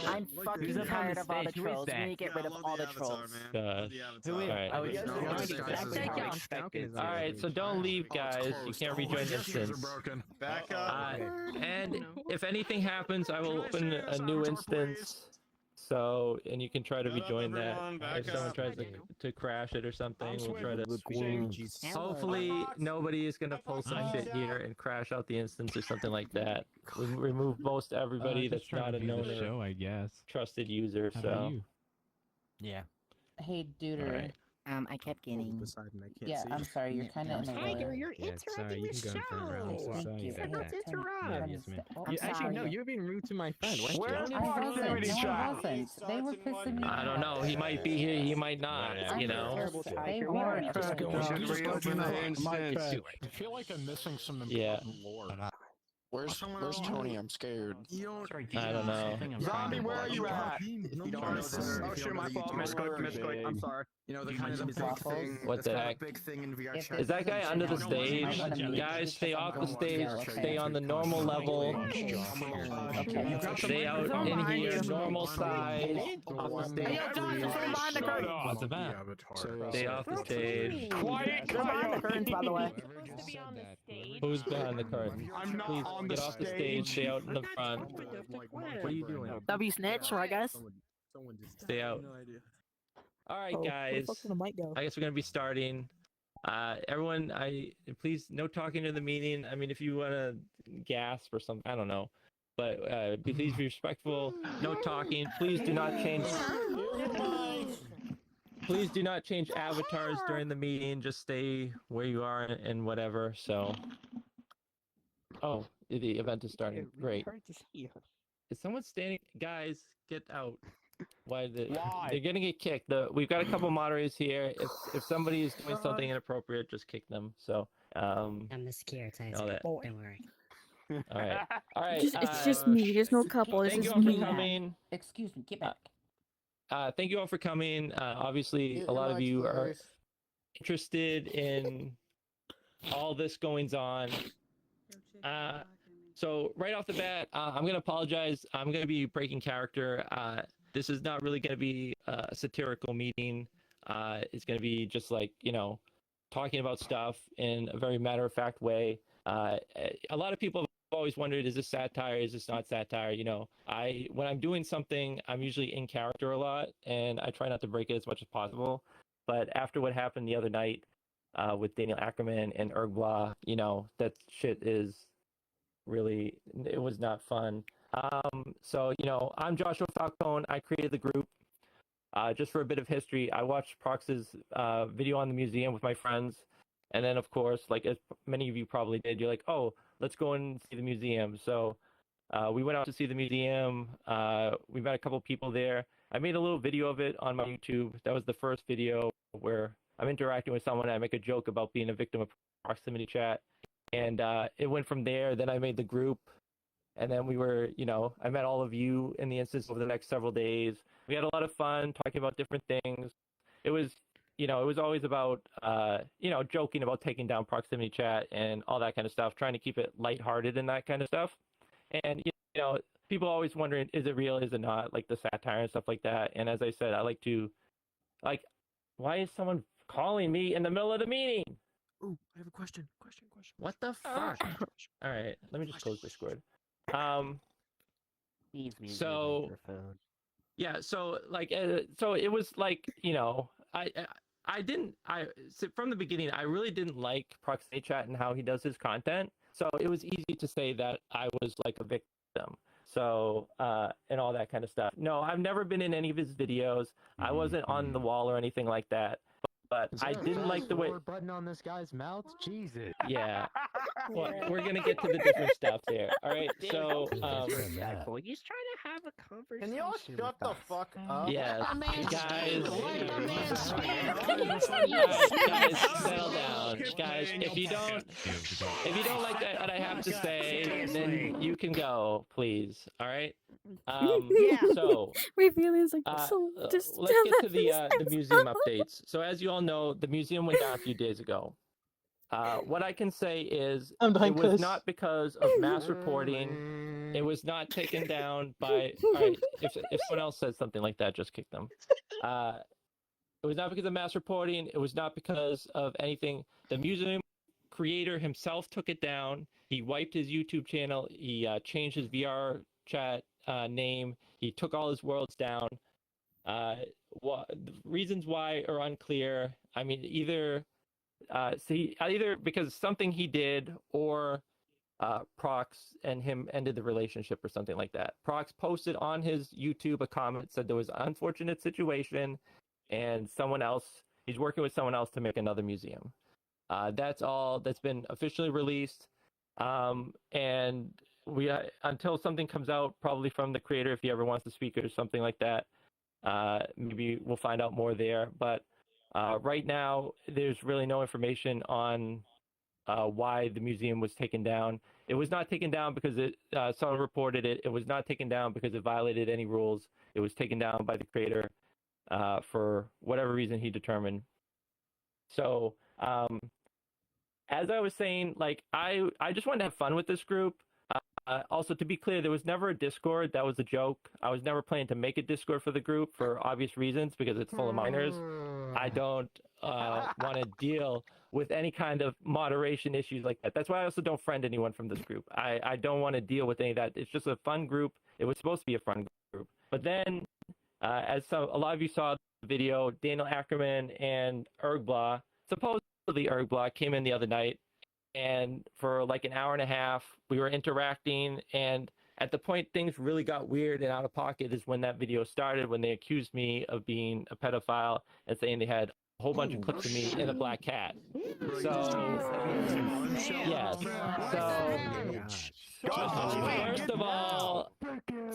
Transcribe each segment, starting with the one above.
I'm fucking tired of all the trolls. We need to get rid of all the trolls. Who is? Alright. Oh, Yeah, no, no, that's it's exactly exactly how how I I expected. Alright, so don't leave, guys. You can't rejoin the instance. Back up. And if anything happens, I will open a new instance. So, and you can try to Shut up, rejoin that. everyone, back If someone up. tries to crash it or something, we'll try to. Hello. Hopefully, nobody is gonna pull some shit here and crash out the instance or something like that. We remove most everybody that's not a known show, I guess. trusted user. How So. about you? Yeah. Hey, Duder. Alright. I kept getting. Yeah, I'm sorry, you're kind of in the Tiger, way. you're Yeah, sorry, you can go in front row. I'm so Thank sorry you. about Yeah, that. turn- Yes, ma'am. I'm Actually, no, sorry. you're being rude to my friend. Weren't Where's you? the proximity No, I chat? wasn't. They were pissing me off. I don't know. He might be here. He might not. You know. Terrible They Tiger. were. Just go on. Should reopen the instance. I feel like I'm missing some Yeah. important lore. Where's Tony? I'm scared. I don't know. Zombie, where are you at? You don't know this. Oh shit, my fault. Misclick. I'm sorry. You know, the kind of big thing. What the heck? big thing in VR If chat. Is that guy under the stage? I'm gonna mute Guys, you stay because off I'm the going stage. to Stay on the normal level. Stay out in here, normal size. Hey, yo, Josh, someone behind the curtain. What's about? Stay off the stage. Quiet. They're behind the curtains, by the way. Who's behind the curtain? I'm not Please on the get off the stage. Stay out in the front. What are you doing? W snitch, I guess. Stay out. All right, guys. I guess we're gonna be starting. Everyone, please no talking to the meeting. I mean, if you wanna gasp or something, I don't know, but please be respectful. No talking. Please do not change. Please do not change avatars during the meeting. Just stay where you are and whatever. So. Oh, the event is starting. Great. Is someone standing? Guys, get out. Why? They're gonna get kicked. We've got a couple moderators here. If somebody is doing something inappropriate, just kick them. So I'm the securitizer. all that. Don't worry. All right. All right. It's just me. There's no couple. It's Thank you just all for me. coming. Excuse me, get back. Thank you all for coming. Obviously, a lot of you are interested in all this goings on. So right off the bat, I'm gonna apologize. I'm gonna be breaking character. This is not really gonna be a satirical meeting. It's gonna be just like, talking about stuff in a very matter-of-fact way. A lot of people have always wondered, is this satire? Is this not satire? When I'm doing something, I'm usually in character a lot, and I try not to break it as much as possible. But after what happened the other night with Daniel Ackerman and Ergbla, that shit is really, it was not fun. So, I'm Joshua Falcon. I created the group. Just for a bit of history, I watched Prox's video on the museum with my friends. And then, of course, like as many of you probably did, you're like, oh, let's go and see the museum. So we went out to see the museum. We met a couple people there. I made a little video of it on my YouTube. That was the first video where I'm interacting with someone. I make a joke about being a victim of proximity chat. And it went from there. Then I made the group. And then we were, I met all of you in the instance over the next several days. We had a lot of fun talking about different things. It was, it was always about, joking about taking down proximity chat and all that kind of stuff, trying to keep it lighthearted and that kind of stuff. And, people always wondering, is it real? Is it not? Like the satire and stuff like that. And as I said, I like to, why is someone calling me in the middle of the meeting? Ooh, I have a question. What the fuck? All right, let me just close Discord. So yeah, so it was like, from the beginning, I really didn't like proximity chat and how he does his content. So it was easy to say that I was like a victim. So and all that kind of stuff. No, I've never been in any of his videos. I wasn't on the wall or anything like that. But I didn't like the way button on this guy's mouth. Jesus. Yeah. Well, we're gonna get to the different stuff there. All right. So He's trying to have a conversation. Can y'all shut the fuck up? yeah, guys. Guys, settle down. Guys, if you don't like that I have to say, then you can go, please. All right. So My feelings like so just let's get to the museum updates. So as you all know, the museum went down a few days ago. What I can say is I'm done, it was Chris. not because of mass reporting. It was not taken down by. All right, if someone else says something like that, just kick them. It was not because of mass reporting. It was not because of anything. The museum creator himself took it down. He wiped his YouTube channel. He changed his VR chat name. He took all his worlds down. The reasons why are unclear. I mean, either because something he did, or Prox and him ended the relationship or something like that. Prox posted on his YouTube a comment, said there was an unfortunate situation, and he's working with someone else to make another museum. That's all that's been officially released. And we until something comes out, probably from the creator, if he ever wants to speak or something like that, maybe we'll find out more there. But right now, there's really no information on why the museum was taken down. It was not taken down because someone reported it. It was not taken down because it violated any rules. It was taken down by the creator for whatever reason he determined. So, as I was saying, like I just wanted to have fun with this group. Also, to be clear, there was never a Discord. That was a joke. I was never planning to make a Discord for the group for obvious reasons, because it's full of minors. I don't want to deal with any kind of moderation issues like that. That's why I also don't friend anyone from this group. I don't want to deal with any of that. It's just a fun group. It was supposed to be a fun group. But then, as a lot of you saw the video, Daniel Ackerman and Ergbla, supposedly Ergbla, came in the other night, and for like an hour and a half, we were interacting. And at the point things really got weird and out of pocket is when that video started, when they accused me of being a pedophile and saying they had a whole bunch of clips of me in a black cat. So, yes. So,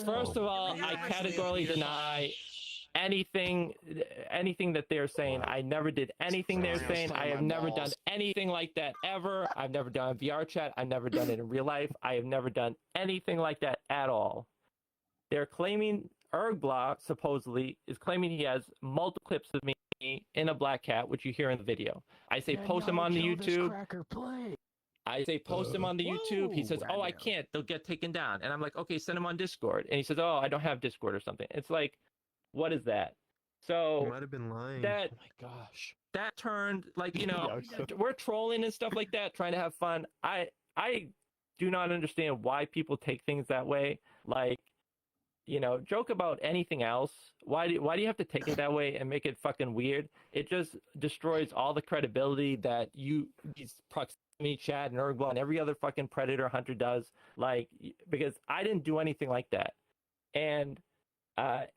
first of all, I categorically deny anything that they're saying. I never did anything they're saying. I have never done anything like that ever. I've never done a VR chat. I've never done it in real life. I have never done anything like that at all. They're claiming, Ergbla supposedly is claiming he has multiple clips of me in a black cat, which you hear in the video. I say post him on the YouTube. I say post him on the YouTube. He says, oh, I can't. They'll get taken down. And I'm like, okay, send him on Discord. And he says, oh, I don't have Discord or something. It's like, what is that? So You might have been lying. that, Oh my gosh. that turned, like, you know, we're trolling and stuff like that, trying to have fun. I do not understand why people take things that way. Like, you know, joke about anything else. Why do you have to take it that way and make it fucking weird? It just destroys all the credibility that these proximity chat and Ergbla and every other fucking predator hunter does. Like, because I didn't do anything like that. And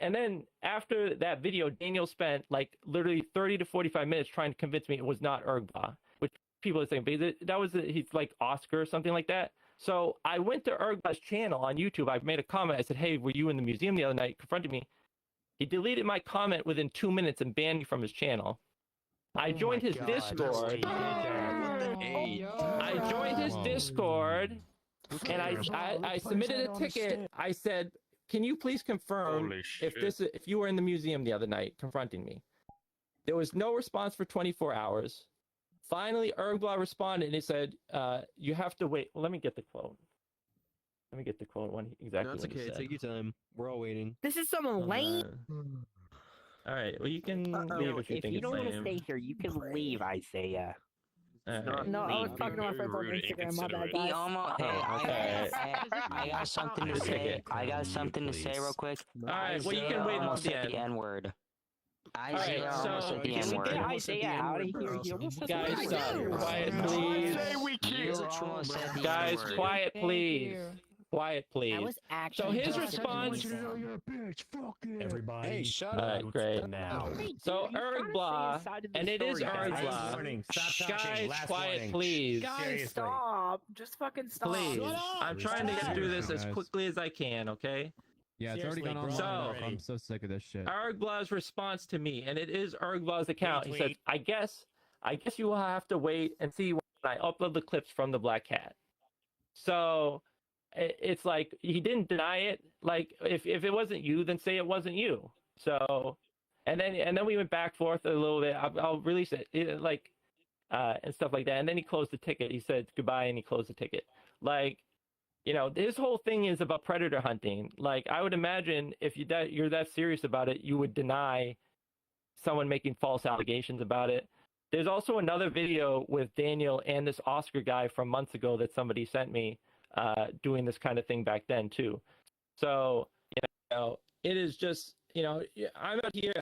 then after that video, Daniel spent like literally 30 to 45 minutes trying to convince me it was not Ergbla, which people are saying, because he's like Oscar or something like that. So I went to Ergbla's channel on YouTube. I made a comment. I said, hey, were you in the museum the other night? Confronted me. He deleted my comment within 2 minutes and banned me from his channel. I joined his Discord. I joined his Discord, and I submitted a ticket. I said, can you please confirm if you were in the museum the other night confronting me? There was no response for 24 hours. Finally, Ergbla responded and he said, you have to wait. Well, let me get the quote. Let me get the quote one exactly. That's okay. Take your time. We're all waiting. This is some lame. All right. Well, you can leave if you think you it's don't want to lame. stay here, you can leave, Isaiah. All right. No, I was talking to my friends on Instagram. My bad, He guys. almost. Okay. I got something to say. I got something to say real quick. All right. Well, you can wait until Almost the said end. the N word. All right. Almost said the So, N word. Get Isaiah out of here. He almost said guys, the quiet, please. You almost said the Guys, N word. quiet, please. Quiet, I please. was actually So his just response. You're a bitch. Fuck you. Everybody. Hey, shut All right, up. great. Now. So Ergbla, and it is Ergbla. Guys, quiet, please. Guys, stop. Just fucking stop. Please. I'm trying to get through this as quickly as I can, okay? Yeah, it's already gone on So- long enough. I'm so sick of this shit. Ergbla's response to me, and it is Ergbla's account. He says, I guess you will have to wait and see when I upload the clips from the Black Cat. So it's like he didn't deny it. Like if it wasn't you, then say it wasn't you. So and then we went back forth a little bit. I'll release it. Like and stuff like that. And then he closed the ticket. He said goodbye and he closed the ticket. Like, you know, his whole thing is about predator hunting. Like, I would imagine if you're that serious about it, you would deny someone making false allegations about it. There's also another video with Daniel and this Oscar guy from months ago that somebody sent me doing this kind of thing back then too. So, you know, it is just, you know, I'm out here.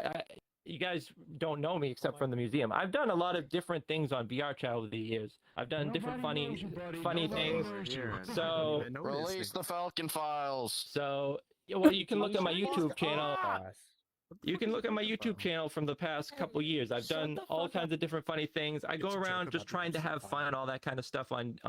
You guys don't know me except from the museum. I've done a lot of different things on VR chat over the years. I've done different funny things. So Release the Falcon files. So, well, you can look at my YouTube channel. You can look at my YouTube channel from the past couple years. I've done all kinds of different funny things. I go around just trying to have fun and all that kind of stuff on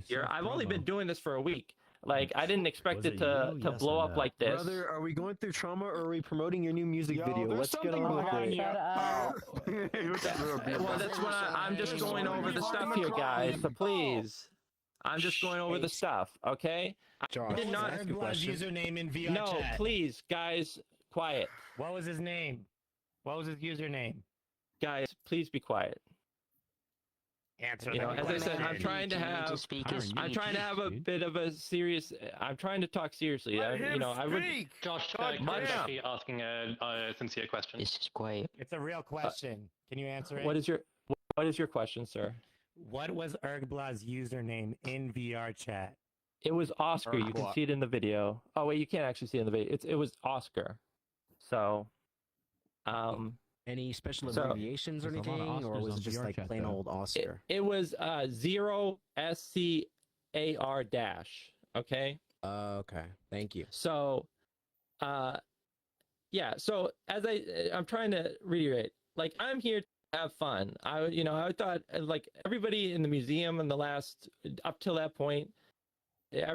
here. I've only been doing this for a week. Like, I didn't expect it to blow up like this. Brother, are we going through trauma or are we promoting your new music video? Let's get on with it. Well, that's what I'm just going over the stuff here, guys. So please, I'm just going over the stuff, okay? I did not ask a question. Username in VR No, chat. please, guys, quiet. What was his name? What was his username? Guys, please be quiet. Answer. You know, as I said, I'm trying to have a bit of a serious. I'm trying to talk seriously. You know, I would. Josh, be asking a sincere question. This is quiet. It's a real question. Can you answer it? What is your question, sir? What was Ergbla's username in VR chat? It was Oscar. You can see it in the video. Oh wait, you can't actually see it in the video. It was Oscar. So, any special abbreviations or anything, or was it just like plain old Oscar? It was 0 SCAR dash. Okay. Okay. Thank you. So, yeah. So as I'm trying to reiterate, like, I'm here to have fun. I thought, like, everybody in the museum in the last up till that point, a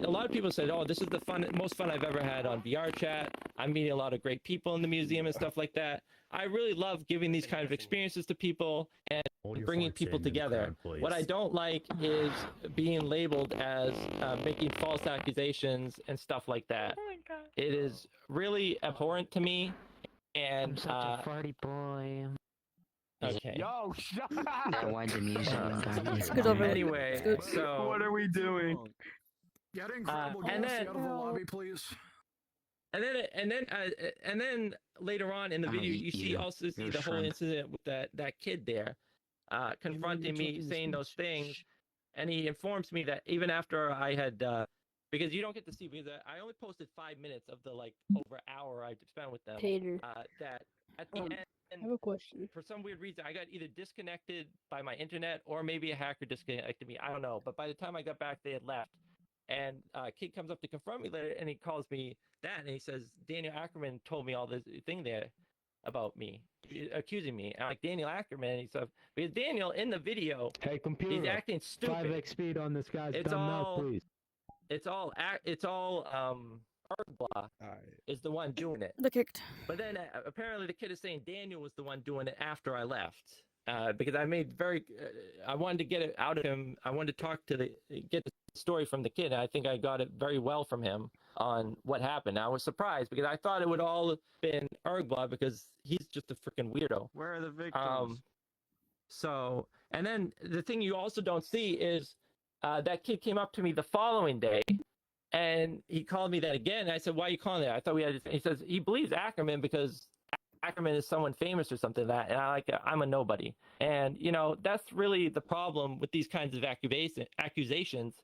lot of people said, "Oh, this is the most fun I've ever had on VR chat. I'm meeting a lot of great people in the museum and stuff like that." I really love giving these kind of experiences to people and bringing people together. What I don't like is being labeled as making false accusations and stuff like that. Oh my God. It is really abhorrent to me. And I'm such a farty boy. Okay. Yo, shut That why the museum Scoot over. Anyway, so What are we doing? Get incredible. Get us out of the lobby, please. And then later on in the video, you see the whole incident with that kid there, confronting me, saying those things, and he informs me that even after I had, because you don't get to see, because I only posted 5 minutes of the over hour I spent with them. Tater. That at the end, I have a question. for some weird reason, I got either disconnected by my internet or maybe a hacker disconnected me. I don't know. But by the time I got back, they had left. And kid comes up to confront me later, and he calls me that, and he says, Daniel Ackerman told me all this thing there about me, accusing me. And I'm like, Daniel Ackerman, and he said, because Daniel in the video, Hey, computer. he's acting stupid. 5x speed on this guy's It's dumb all- mouth, please. It's all Ergbla is the one doing it. The kicked. But then apparently the kid is saying Daniel was the one doing it after I left. Because I made I wanted to get it out of him. I wanted to get the story from the kid. And I think I got it very well from him on what happened. I was surprised because I thought it would all have been Ergbla because he's just a freaking weirdo. Where are the victims? So, and then the thing you also don't see is that kid came up to me the following day and he called me that again. And I said, why are you calling that? I thought we had, he says he believes Ackerman because Ackerman is someone famous or something like that. And I'm a nobody. And, that's really the problem with these kinds of accusations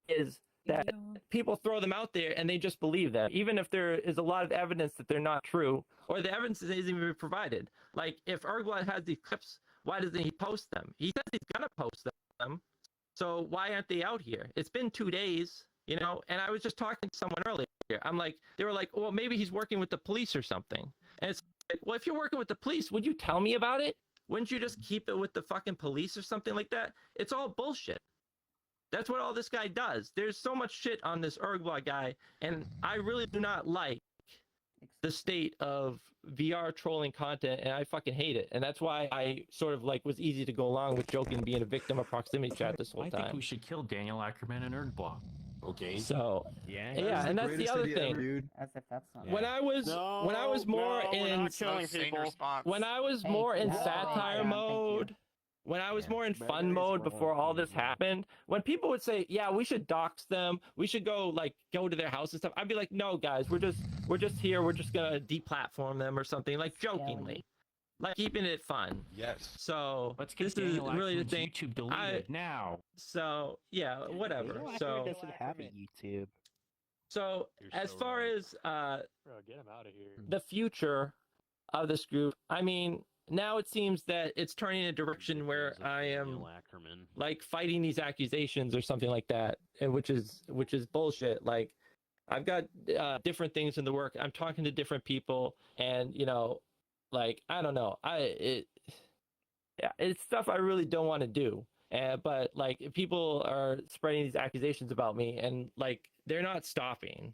is that people throw them out there and they just believe them, even if there is a lot of evidence that they're not true or the evidence isn't even provided. Like if Ergbla has these clips, why doesn't he post them? He says he's gonna post them. So why aren't they out here? It's been 2 days, and I was just talking to someone earlier. They were like, well, maybe he's working with the police or something. And it's like, well, if you're working with the police, would you tell me about it? Wouldn't you just keep it with the fucking police or something like that? It's all bullshit. That's what all this guy does. There's so much shit on this Ergbla guy, and I really do not like the state of VR trolling content, and I fucking hate it. And that's why I sort of was easy to go along with joking being a victim of proximity chat this whole time. I think we should kill Daniel Ackerman and Ergbla. Okay. So yeah, and that's the other thing. As if that's not. When I was more in Same response. when I was more in satire mode, when I was more in fun mode before all this happened, when people would say, "Yeah, we should dox them. We should go to their house and stuff," I'd be like, "No, guys, we're just here. We're just gonna deplatform them or something," like jokingly, like keeping it fun. Yes. So Let's get this is Daniel really the Ackman's thing. YouTube deleted now. So yeah, whatever. So doesn't have a YouTube. so as far as Bro, get him out of here. the future of this group, I mean, now it seems that it's turning in a direction where I am like fighting these accusations or something like that, and which is bullshit. Like, I've got different things in the work. I'm talking to different people, and like, I don't know. It's stuff I really don't want to do. But like, people are spreading these accusations about me, and like, they're not stopping,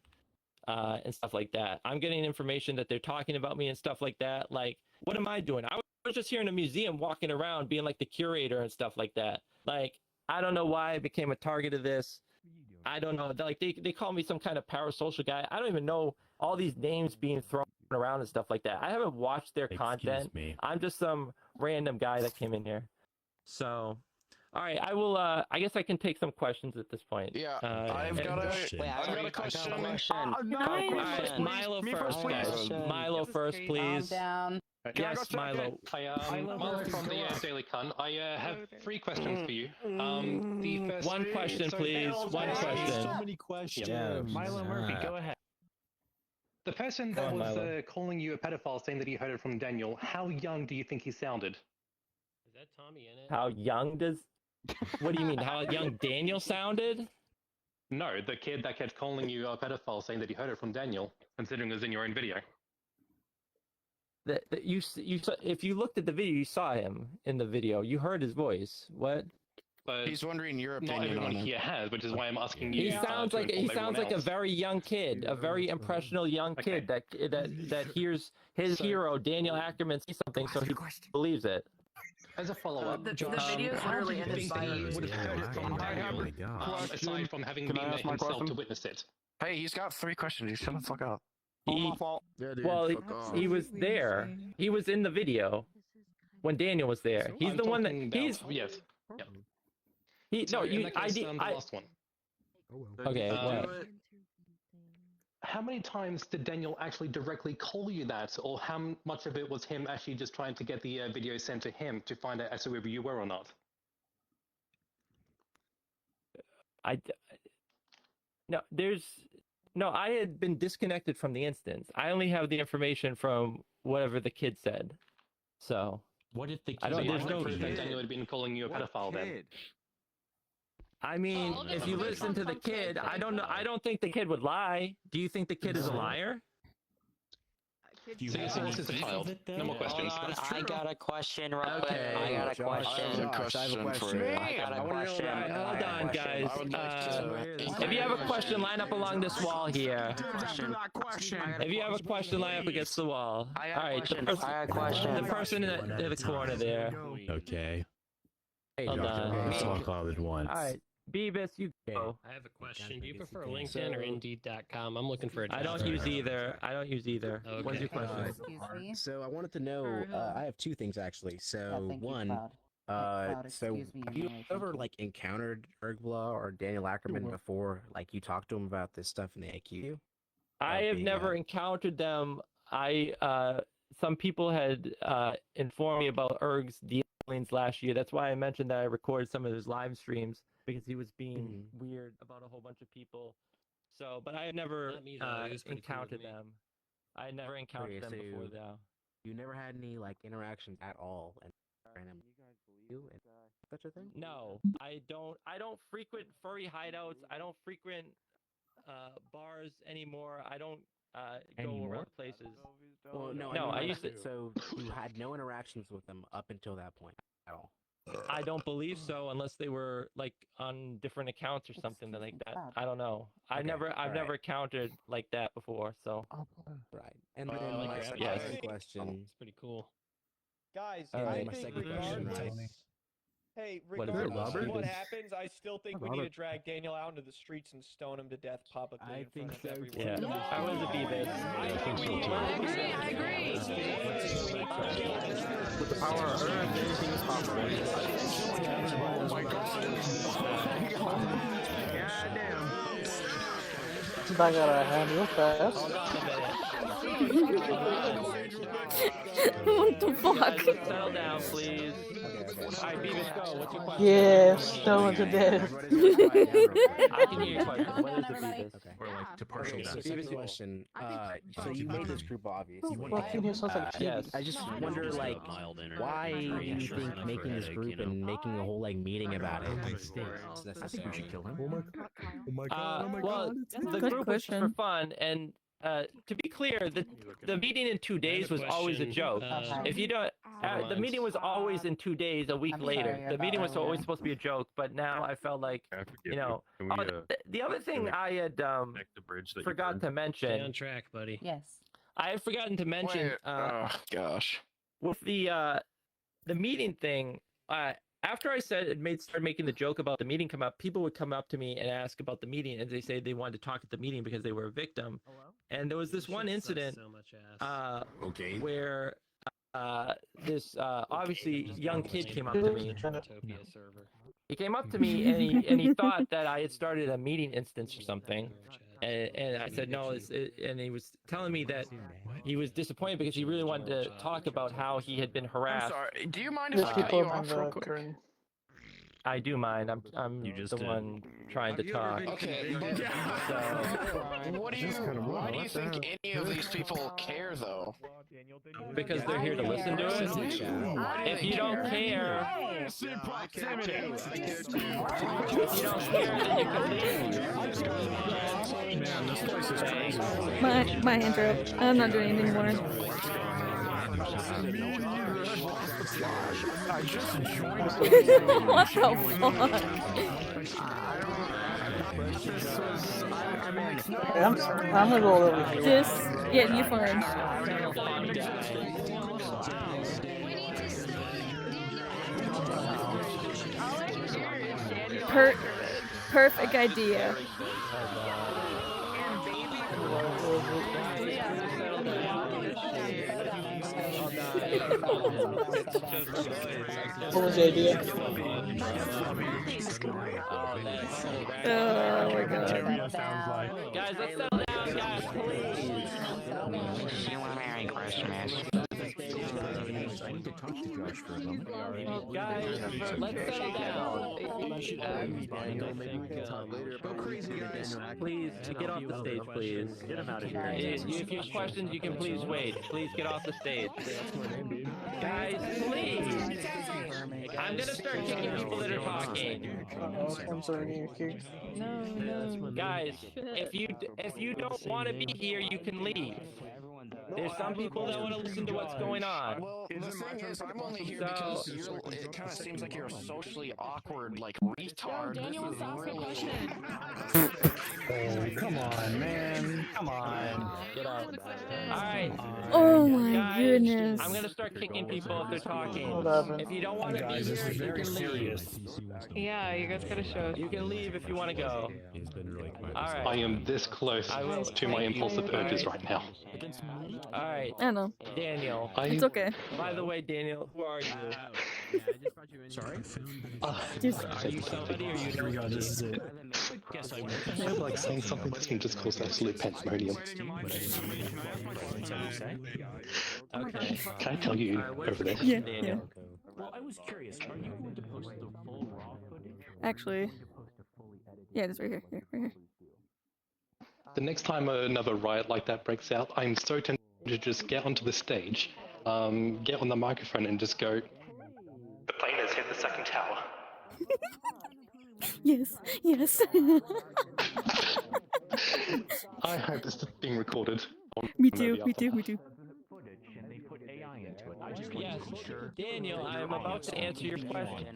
and stuff like that. I'm getting information that they're talking about me and stuff like that. Like, what am I doing? I was just here in a museum walking around being like the curator and stuff like that. Like, I don't know why I became a target of this. I don't know. Like, they call me some kind of parasocial guy. I don't even know all these names being thrown around and stuff like that. I haven't watched their content. I'm just some random guy that came in here. So, all right, I will. I guess I can take some questions at this point. Yeah, I've got a question. Milo first, guys. Milo first, please. Calm down. Yes, Milo. Milo from the Daily Cunt. I have 3 questions for you. The first One question, please. One question. So many questions. Milo Murphy, go ahead. The person that was calling you a pedophile, saying that he heard it from Daniel, how young do you think he sounded? Is that Tommy in it? How young does? What do you mean? How young Daniel sounded? No, the kid that kept calling you a pedophile, saying that he heard it from Daniel, considering it was in your own video. You saw, if you looked at the video, you saw him in the video. You heard his voice. What? But he's wondering your not opinion everyone on it. here has, which is why I'm asking you. He sounds like a very young kid, a very impressionable young kid that hears his hero Daniel Ackerman say something, so he believes it. As a follow-up, The video's literally in his bio. would have heard it from Daniel, aside from having been there himself to witness it. Hey, he's got 3 questions. Shut the fuck up. He was there. He was in the video when Daniel was there. He's the one that he's. Yes. Yep. The last one. Okay. How many times did Daniel actually directly call you that, or how much of it was him actually just trying to get the video sent to him to find out as to whether you were or not? I had been disconnected from the instance. I only have the information from whatever the kid said. So what if the kid? There's no proof that Daniel had been calling you a pedophile then. I mean, if you listen to the kid, I don't know. I don't think the kid would lie. Do you think the kid is a liar? So this is a child. No more questions. I got a question, Robert. Okay. I got a question. I got a question for you. I got a question. Hold on, guys. If you have a question, line up along this wall here. If you have a question, line up against the wall. I got All right, a question. the person in the corner there. Okay. Hold on. All right, Beavis, you go. I have a question. Do you prefer LinkedIn or Indeed.com? I'm looking for a job. I don't use either. Okay. What's your question? Excuse me. So I wanted to know. I have 2 things actually. So Thank you, one, Cloud. so Excuse me, have you Emily, ever thank you. encountered Ergbla or Daniel Ackerman before? Like you talked to him about this stuff and they accuse you? I have never encountered them. Some people had informed me about Erg's dealings last year. That's why I mentioned that I recorded some of his live streams, because he was being weird about a whole bunch of people. So, but I have never encountered them. I never encountered them before though. You never had any interactions at all, and you guys believe in such a thing? No, I don't. I don't frequent furry hideouts. I don't frequent bars anymore. I don't go around places. Well, no, I used to. So you had no interactions with them up until that point at all. I don't believe so, unless they were on different accounts or something like that. I don't know. I've never encountered like that before. So. Right. And then my second question. It's pretty cool. Guys, All right, I my think second question, regardless, right? say, What is it, regardless of Robert? what happens, I still think we need to Robert. drag Daniel out into the streets and stone him to death publicly in front of everyone. Yeah, I was a Beavis. I think we need I agree. With the power of Earth, anything is possible. Oh my god. Goddamn. I got a hand real fast. Hold on a minute. What the fuck? Settle down, please. Alright, Beavis, go. What's your question? Yes, no one's dead. I can hear your question. What is the Beavis? Or like to partial Okay, so death. second question. So you made this group obvious. Well, can you sound like Yes. I just wonder, like, why do you think making this group and making a whole like meeting about it is necessary? I think we should kill him. Oh my god. Oh my Well, god. the Good group was for question. fun, and to be clear, the meeting in 2 days was always a joke. If you don't, the meeting was always in 2 days, a week I'm later. sorry The about meeting was earlier. always supposed to be a joke, but now I felt like, you know. The other thing I had forgot to Stay mention, on track, buddy. Yes. I had forgotten to mention Wait, oh gosh. with the meeting thing. After I started making the joke about the meeting come up, people would come up to me and ask about the meeting, and they say they wanted to talk at the meeting because they were a victim. And there was this one incident So much ass. where this obviously young kid came up to me. Utopia server. He came up to me and he thought that I had started a meeting instance or something. And I said no, and he was telling me that he was disappointed because he really wanted to talk about how he had been I'm harassed. sorry. Do you mind if I cut you off real quick? I do mind. I'm the one trying to talk. Okay. So, Why do you think any of these people care though? because they're here to listen to it. If you don't care, if you don't care, then you can leave. Man, this place is crazy. My hands are up. I'm not doing anything anymore. I just joined. What the fuck? I'm gonna roll over here. Just, yeah, you're fine. Perfect idea. What was the idea? Oh my god. Guys, let's settle down, guys, please. Merry Christmas. I need to talk to Josh for a moment. Guys, let's settle down. Please, get off the stage, please. Get him out of here. If you have questions, you can please wait. Please get off the stage. Guys, please. I'm gonna start kicking people that are talking. Guys, if you don't want to be here, you can leave. There's some people that want to listen to what's going on. Well, the thing is, I'm only here because it kind of seems like you're a socially awkward, like, retard. Daniel wants to ask a question. Oh, come on, man. Come on. Get out. Alright. Oh my Guys, goodness. I'm gonna start kicking people if they're talking. If you don't want to be Guys, this here, is you very can leave. serious. Yeah, you guys gotta show. You can leave if you want to go. Alright. I am this close I will- to my impulsive urges right now. Alright. I don't know. Daniel. It's okay. By the way, Daniel, who are you? Sorry? Just, Are you somebody or are you Here we go. This is it. Guess I I feel like saying something this can just cause absolute pandemonium. Okay. Can I tell you over there? yeah, yeah. Daniel. Well, I was curious. Are you going to post the full raw footage? Actually, yeah, it's right here. Right here. The next time another riot like that breaks out, I'm so tempted to just get onto the stage, get on the microphone and just go, "The plane has hit the second tower." Yes, yes. I hope this is being recorded. Me too. Me too. Me too. Yes, Daniel, I'm about to answer your question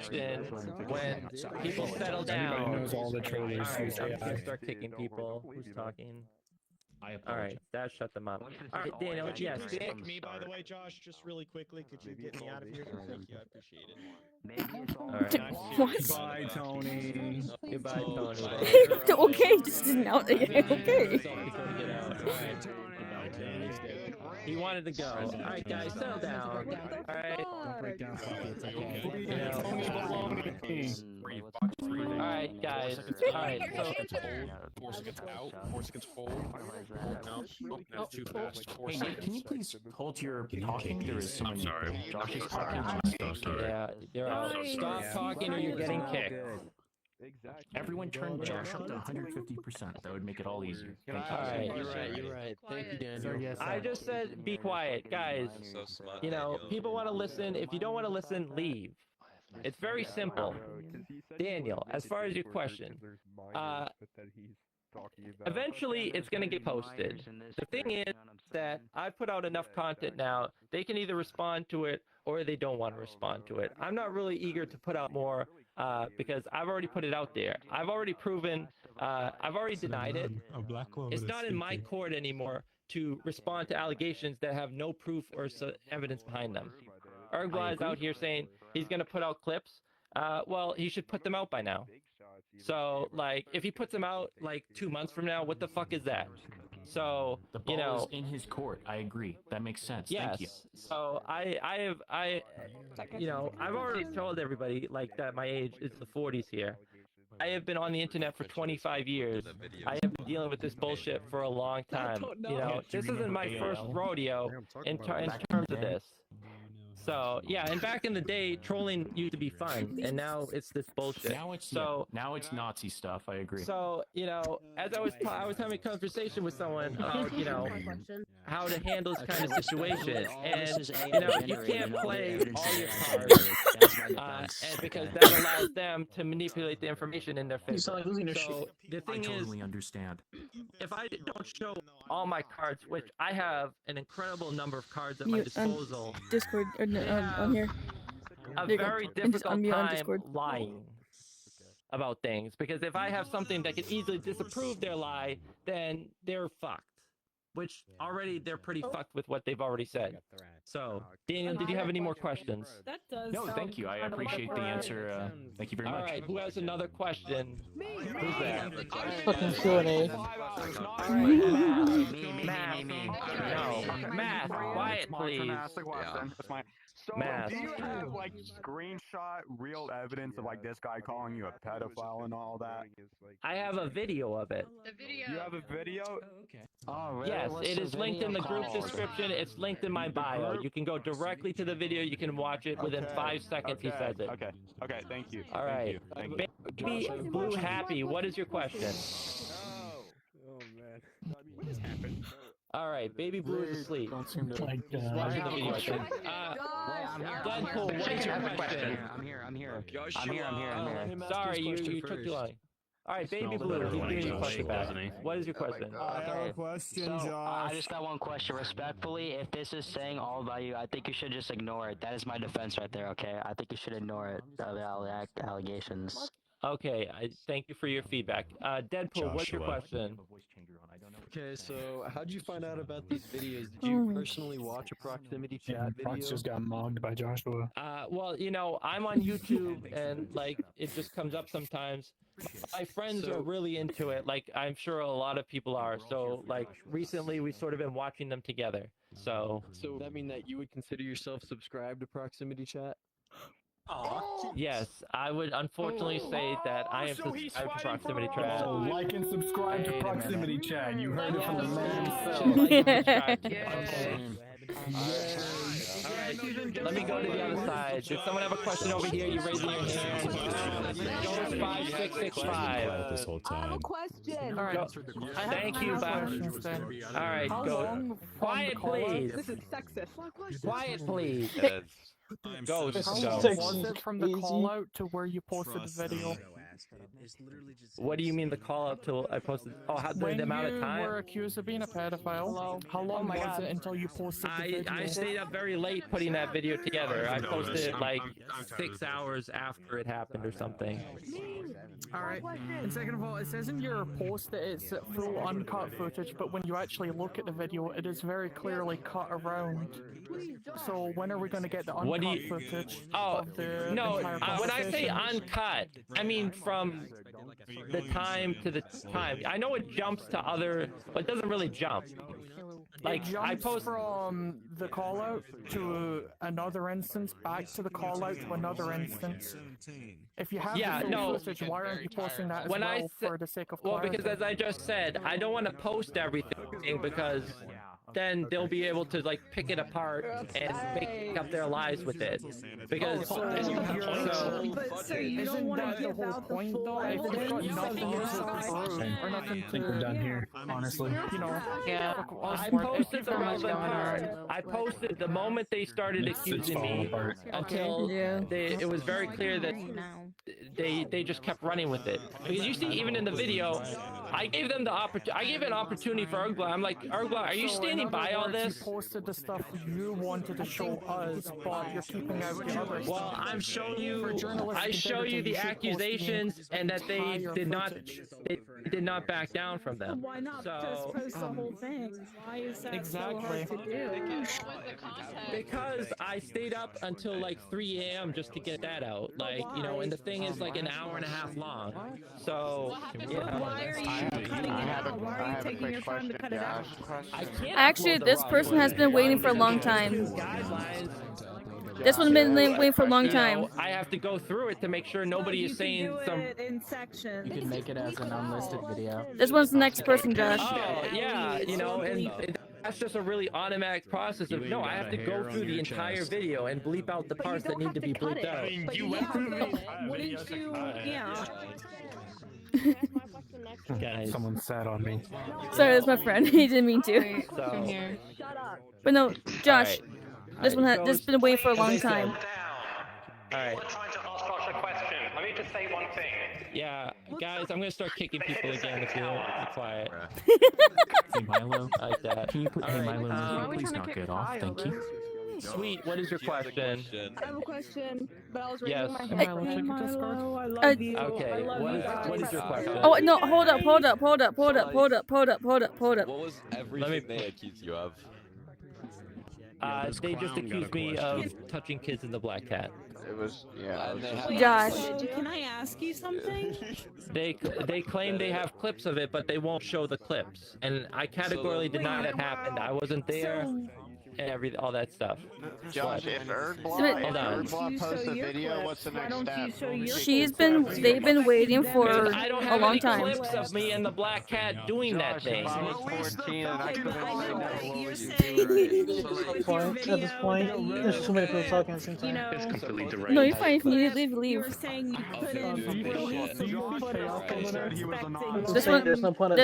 when people settle down. Everybody knows all the trailers. Alright, I'm gonna start kicking people. Who's talking? All right, that shut them up. All right, Daniel. Could you Yes. please pick me, by the way, Josh, just really quickly? Could you get me out of here? Thank you, I appreciate it. All right. What? Bye, Tony. Goodbye, Tony. Okay, just now. Okay. He wanted to go. All right, guys, settle down. All right. Don't break down, Poppy. It's okay. You know. All right, guys. All right. So, Force against out. Force against hold. No. That's too fast. Hey, Nick, can you please hold your talking? There is someone. I'm sorry. Josh is talking. yeah, you're out. Stop talking or you're getting kicked. Exactly. Everyone turn Josh up to 150%. That would make it all easier. Thank you. All right. You're right. Thank you, Daniel. Yes, I just said be quiet, guys. You know, people want to listen. If you don't want to listen, leave. It's very simple. Daniel, as far as your question, eventually it's going to get posted. The thing is that I put out enough content now, they can either respond to it or they don't want to respond to it. I'm not really eager to put out more because I've already put it out there. I've already proven, I've already denied it. It's not in my court anymore to respond to allegations that have no proof or evidence behind them. Ergla is out here saying he's going to put out clips. Well, he should put them out by now. So, like, if he puts them out, like, 2 months from now, what the fuck is that? So, The ball you know, is in his court. I agree. That makes sense. yes. Thank you. So you know, I've already told everybody, like, that my age is the 40s here. I have been on the internet for 25 years. I have been dealing with this bullshit for a long time. You know, this isn't my first rodeo in terms of this. So, yeah, and back in the day, trolling used to be fun, and now it's this bullshit. Now it's now it's Nazi stuff. I agree. So, you know, as I was having a conversation with someone about, you know, how to handle this kind of situation, and you know, you can't play all your cards, and because that allows them to manipulate the information in their favor. So the thing I totally is, understand. if I don't show all my cards, which I have an incredible number of cards at my disposal, Discord on here. a very difficult time lying about things, because if I have something that can easily disapprove their lie, then they're fucked. Which already they're pretty fucked with what they've already said. So, Daniel, did you have any more questions? That does. No, thank you. I appreciate the answer. Thank you very much. All right, who has another question? Who's that? Fucking Q&A. Math. No, Math. Quiet, please. So, Math. do you have, like, screenshot real evidence of, like, this guy calling you a pedophile and all that? I have a video of it. You have a video? Oh, really? Yes, What's it is linked in the group called? description. It's linked in my bio. You can go directly to the video. You can watch it within 5 seconds. He says it. Okay, thank you. All right. Baby Blue Happy, what is your question? Oh man. What just happened? All right, Baby Blue is asleep. Watching the video. Deadpool, what is your question? I'm here. Sorry, you took too long. All right, Baby Blue, he's giving you a question back. What is your question? I have a question, So, Josh. I just got one question. Respectfully, if this is saying all about you, I think you should just ignore it. That is my defense right there, okay? I think you should ignore it, the allegations. Okay, I thank you for your feedback. Deadpool, what's your question? Okay, so how'd you find out about these videos? Did you personally watch a proximity chat video? just got mogged by Joshua. Well, you know, I'm on YouTube and like it just comes up sometimes. My friends are really into it. Like I'm sure a lot of people are. So like recently we've sort of been watching them together. So does that mean that you would consider yourself subscribed to proximity chat? yes, I would unfortunately say that I am subscribed to proximity chat. So like and subscribe to proximity chat. You heard it from the man himself. Like and subscribe to Let me go to the other side. Did someone have a question over here? You raising your hand? Josh 5665. This whole time. I have a question. All right. Thank you, Bob. All right, go. Quiet, please. This is sexist. Quiet, please. Go. Was it from the call out to where you posted the video? What do you mean the call out till I posted? Oh, the amount of time? When you were accused of being a pedophile, how long was it until you posted the video? I stayed up very late putting that video together. I posted it like 6 hours after it happened or something. Alright, and second of all, it says in your post that it's full uncut footage, but when you actually look at the video, it is very clearly cut around. So when are we going to get the uncut footage of the entire when I say conversation? uncut, I mean from the time to the time. I know it jumps to other, but it doesn't really jump. Like I post from the call out to another instance, back to the call out to another instance. If you have the full footage, why aren't you posting that as well for the sake of clarity? Well, because as I just said, I don't want to post everything because then they'll be able to like pick it apart and make up their lives with it. Because so you don't want to give out the full evidence of I think we're done here, honestly. You know, I posted the relevant part. I posted the moment they started accusing me until it was very clear that they just kept running with it. Because you see, even in the video, I gave them the I gave an opportunity for Urgla. I'm like, Urgla, are you standing by all this? You posted the stuff you wanted to show us, but you're keeping out the other stuff. Well, I'm showing you. I show you the accusations and that they did not back down from them. Why not just post the whole thing? Why is that so hard to do? Because I stayed up until like 3 a.m. just to get that out. Like, you know, and the thing is like an hour and a half long. So, why are you cutting it out? Why are you taking your time to cut it out? Actually, this person has been waiting for a long time. This one's been waiting for a long time. I have to go through it to make sure nobody is saying some. In sections. You can make it as an unlisted video. This one's the next person, Josh. Oh, yeah, you know, and that's just a really automatic process of, no, I have to go through the entire video and bleep out the parts that need to be bleeped out. You went through the Wouldn't you, yeah. Guys. Someone sat on me. Sorry, that's my friend. He didn't mean to. So, but no, Josh, this one has been waiting for a long time. Alright. I'm trying to ask Josh a question. Let me just say one thing. Yeah, guys, I'm gonna start kicking people again if you don't be quiet. Hey Milo, like that. can you put Hey Milo, please knock it off? Thank you. Sweet, what is your question? I have a question, but I was raising Yes. my hand. Hey, Milo, I love you. Okay, what is your question? Oh no, hold up. What was everything they accused you of? They just accused me of touching kids in the Black Cat. It was, yeah. Josh. Can I ask you something? They claim they have clips of it, but they won't show the clips. And I categorically deny that happened. I wasn't there. And all that stuff. Josh, if Hold on. posts a video, what's the next step? They've been waiting for I don't a have long any time. clips of me and the Black Cat doing that thing. I was 14 and I couldn't At this point, there's too many people talking at the same time. It's completely deranged. No, you're fine. If you need to leave, You leave. were saying you couldn't This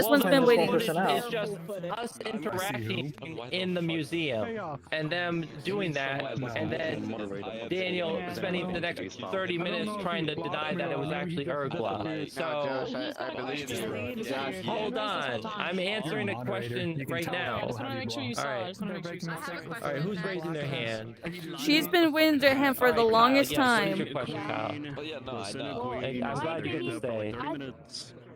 one's been waiting. It's just us interacting in the museum and them doing that, and then Daniel spending the next 30 minutes trying to deny that it was actually Urgla. So, I believe you. hold on. I'm answering a question right now. Alright, who's raising their hand? She's been waiting their hand for the longest time. What's your question, Kyle? Well, yeah, no, I know. I'm glad you get to stay.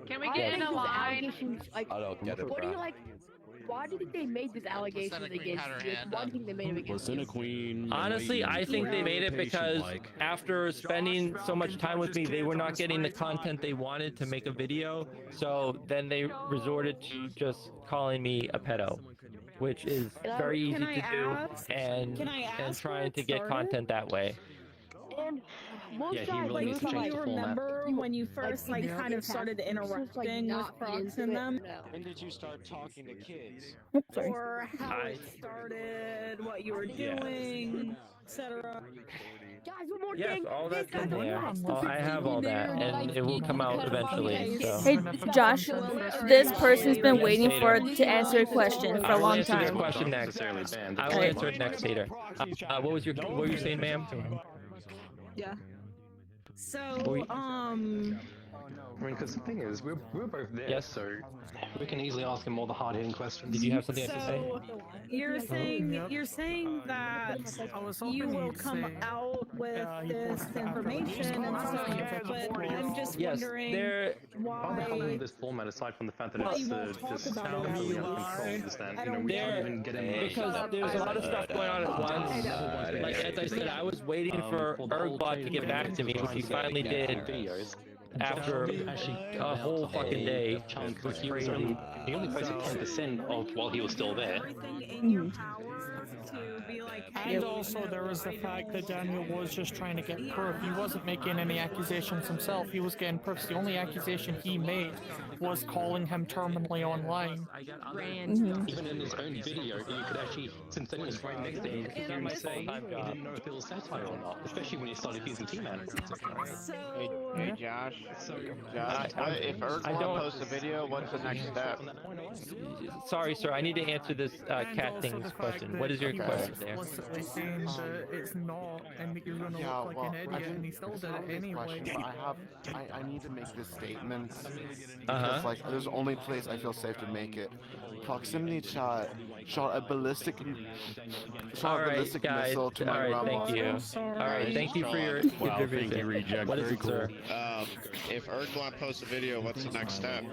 Can we get in a line? I don't get it, What do you bro. like? Why do you think they made this allegation against you? Why do you think they made it against you? Honestly, I think they made it because after spending so much time with me, they were not getting the content they wanted to make a video. So then they resorted to just calling me a pedo, which is very easy to do, and trying to get content that way. And most Yeah, he really needs to change the full map. remember when you first kind of started interrupting with Crocs and them? When did you start talking to kids? Sorry. Or how it started, what you were doing, etc. Guys, one more Yes, thing. all that's in there. I have all that, and it will come out eventually. So. Hey, Josh, this person's been waiting to answer a question for I a will long answer this time. question next. I will answer it next, Peter. What were you saying, ma'am? Yeah. We- So, I mean, because the thing is, we're both there, Yes. so we can easily ask him all the hard-hitting questions. Did you have something to say? So you're saying that you will come out with this information and stuff, but I'm just wondering why. This format, aside from the fact that Why you it's won't just talk about it really anymore. uncontrolled, that we can't even get in Because there's a lot of stuff going on at once. Like as I said, I was waiting for Ergbot to get back to me, which he finally did. After a whole fucking day, which was crazy. He only posted 10% of while he was still there. And also there was the fact that Daniel was just trying to get proof. He wasn't making any accusations himself. He was getting proofs. The only accusation he made was calling him terminally online. Even in his own video, you could actually, since then he was right next to him, you could hear him say he didn't know if it was satire or not, especially when he started using T-Manager. Hey Josh, if Ergwan posts a video, what's the next step? Sorry, sir. I need to answer this cat thing's question. What is your question there? Explicitly saying that it's not, and that you're gonna look like an idiot, and he still did it anyway. I need to make this statement. Uh-huh. Because, like, there's the only place I feel safe to make it. Proximity chat shot a ballistic missile to my grandma. Thank you. Alright, thank you for your intervention. What is it, sir? If Ergwan posts a video, what's the next step?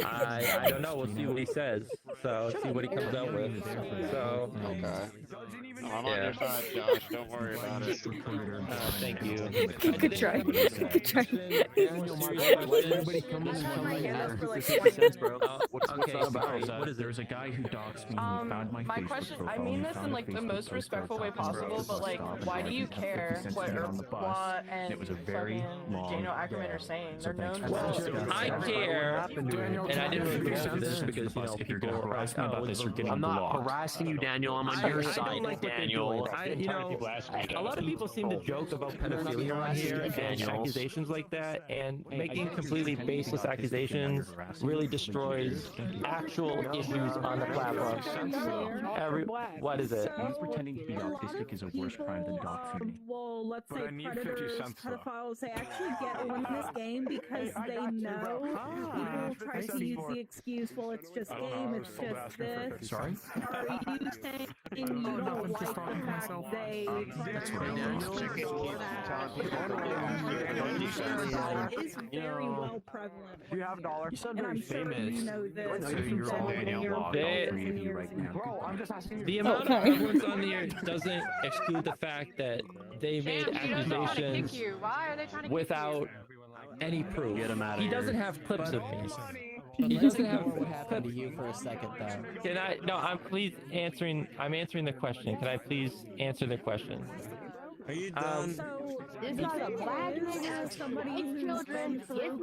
I don't know. We'll see what he says. So see what he comes out with. So okay. I'm on your side, Josh. Don't worry about it. Thank you. Good try. Good try. What is it? There's a guy who doxed me and found my Facebook question, profile. I mean this in like the most respectful way possible, but like, why do you care what Ergwan and it was a very long Daniel Ackerman are saying? They're known to I care, and I didn't really go into this because, you know, if you're gonna people harass me about this, you're getting I'm not blocked. harassing you, Daniel. I'm on your side, Daniel. You know, a lot of people seem to joke about pedophilia around here and accusations like that, and making completely baseless accusations really destroys actual issues on the platform. What is it? He's pretending to be autistic is a worse crime than doxing me. Well, let's say predators, pedophiles, they actually get in this game because they know people try to use the excuse, well, it's just game, it's just this. Sorry? Are you saying you don't like the fact they... That's what I That is very well prevalent. You have dollars. You sound very famous. You know this. The amount of prevalence on the earth doesn't exclude the fact that they made accusations without any proof. He doesn't have clips of me. He doesn't have what happened to you for a second, though. Can I? No, I'm answering the question. Can I please answer the question? Are you done? It's not a black as somebody who's been through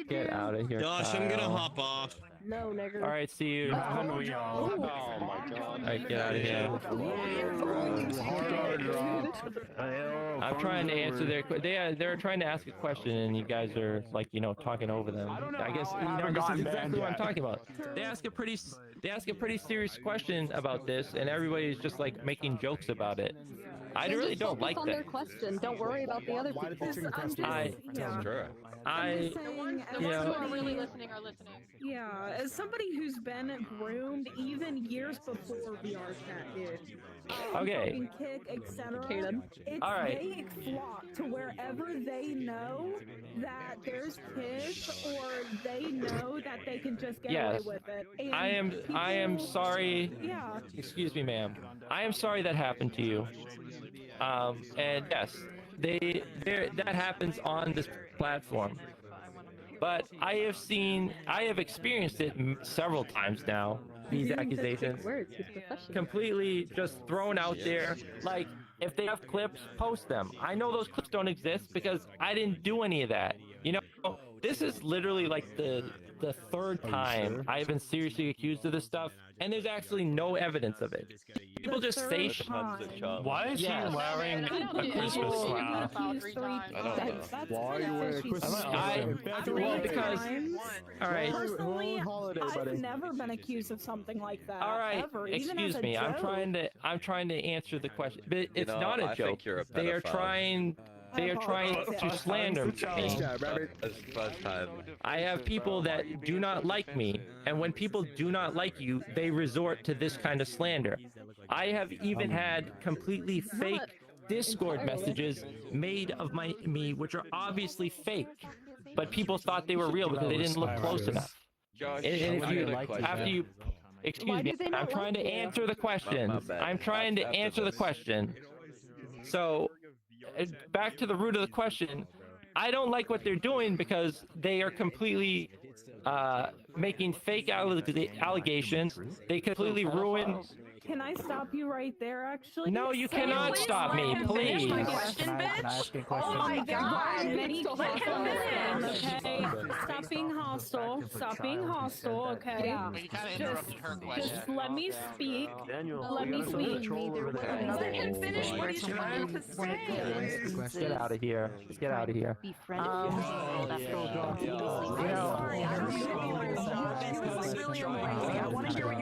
Get out of here. Josh, I'm gonna hop off. No, nigger. All right, see you. Oh my god. All right, get out of here. I'm trying to answer their. They're trying to ask a question, and you guys are like, you know, talking over them. I guess you know this is exactly what I'm talking about. They ask a pretty serious question about this, and everybody's just like making jokes about it. I really don't like that. Their question. Don't worry about the other people. The ones who are really listening are listening. Yeah, as somebody who's been groomed even years before VR chat, dude. Okay. Kick, etc. All right. They flock to wherever they know that there's kids, or they know that they can just get away with it. And I am sorry. Yeah. Excuse me, ma'am. I am sorry that happened to you. And yes, that happens on this platform. But I have experienced it several times now. These accusations completely just thrown out there. Like, if they have clips, post them. I know those clips don't exist because I didn't do any of that. You know, this is literally like the third time I've been seriously accused of this stuff, and there's actually no evidence of it. People just say shit. Why is he wearing a Christmas sweater? I don't know. Why are you wearing a Christmas sweater? Well, because alright. Personally, I've never been accused of something like that. Alright, ever, even excuse as a me. joke. I'm trying to answer the question. But it's not a I joke. think you're a They are pedophile. trying They are trying to slander me. I have people that do not like me, and when people do not like you, they resort to this kind of slander. I have even had completely fake Discord messages made of me, which are obviously fake, but people thought they were real because they didn't look close enough. And if you, after you, excuse me, I'm trying to answer the questions. I'm trying to answer the question. So, back to the root of the question. I don't like what they're doing because they are completely making fake allegations. They completely ruin. Can I stop you right there, actually? No, you cannot stop me, please. Can I ask you a question? Oh my God! Many okay? Stop being hostile. Stop being hostile, okay? Yeah. Just let me speak. Let me speak. Get out of here. Get out of here.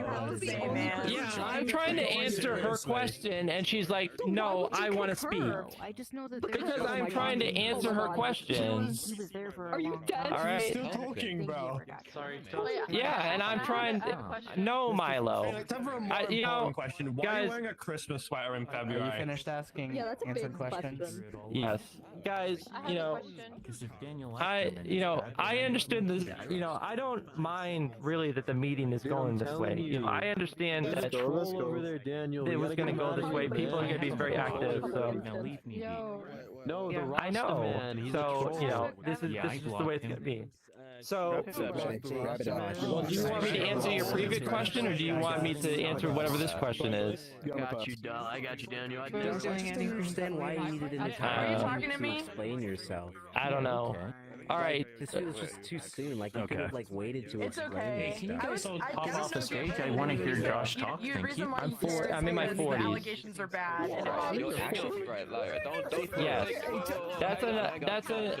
Yeah, I'm trying to answer her question, and she's like, "No, I want to speak." I just know that Because I'm trying to answer her question. Are you dead? All right. Still talking, bro. Sorry. Yeah, and I'm trying to. No, Milo. You know, question. Why are you wearing a Christmas sweater in February? Are you finished asking? Yeah, that's a answered big questions? question. Yes, guys. You know, I understood this. You know, I don't mind really that the meeting is going this way. You know, I understand that Let's go over there, Daniel. it was going to go this way. People are going to be very active. So No, the I know. man. He's So you know, this is just the way it's going to be. So, well, do you want me to answer your previous question, or do you want me to answer whatever this question is? Got you, I got you, Daniel. I just understand why you needed an Are you talking to me? explain yourself. I don't know. All right. This was just too soon. Like you could have like waited to It's explain. okay. Can you guys hop off the stage? I want to hear Josh talk. Thank you. I'm in my 40s. The allegations are bad. Yes. That's a.